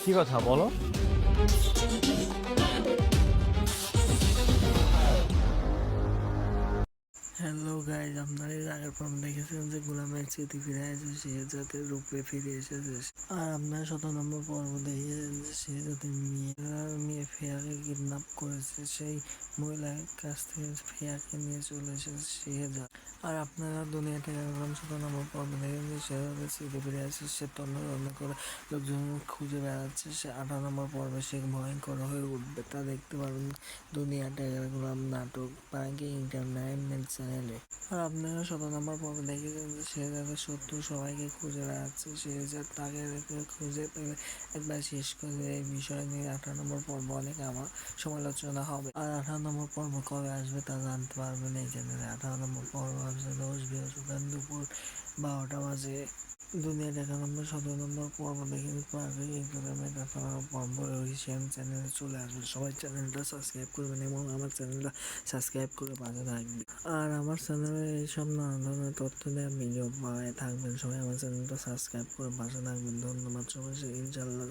কি কথা বলো? হ্যালো গাইজ, আপনারা এর আগের পর্ব দেখেছেন যে গোলামের স্মৃতি ফিরে এসেছে, সে যাতে রূপে ফিরে এসেছে। আর আপনারা 17 নম্বর পর্ব দেখেছেন যে সে যাতে মেয়ে ফেয়াকে কিডন্যাপ করেছে, সেই মহিলার কাছ থেকে ফেয়াকে নিয়ে চলে এসেছে শেহজাদ। আর আপনারা দুনিয়াতে এখন 17 নম্বর পর্ব দেখেন যে সে যাতে স্মৃতি ফিরে আসে, সে তন্ন তন্ন করে লোকজন খুঁজে বেড়াচ্ছে। সে 18 নম্বর পর্বে সে ভয়ঙ্কর হয়ে উঠবে, তা দেখতে পারবেন দুনিয়াটা গোলাম নাটক পাঙ্কি ইন্টারন্যাশনাল চ্যানেলে। আর আপনারা 17 নম্বর পর্বে দেখেছেন যে সে যাতে শত্রু সবাইকে খুঁজে বেড়াচ্ছে, সে যা তাকে খুঁজে পেলে একবার শেষ করে এই বিষয় নিয়ে 18 নম্বর পর্ব অনেক আমার সমালোচনা হবে। আর 18 নম্বর পর্ব কবে আসবে তা জানতে পারবেন এই চ্যানেলে। 18 নম্বর পর্ব আসবে রোজ বৃহস্পতিবার দুপুর 12টা বাজে। দুনিয়া দেখা নম্বর 17 নম্বর পর্ব দেখে পারবে ইনস্টাগ্রামে 18 নম্বর পর্ব সেম চ্যানেলে চলে আসবে। সবাই চ্যানেলটা সাবস্ক্রাইব করবেন এবং আমার চ্যানেলটা সাবস্ক্রাইব করে পাশে থাকবে। আর আমার চ্যানেলে এইসব নানা ধরনের তথ্য দেওয়া ভিডিও পাওয়ায় থাকবেন। সবাই আমার চ্যানেলটা সাবস্ক্রাইব করে পাশে থাকবেন। ধন্যবাদ সবাই, ইনশাল্লাহ।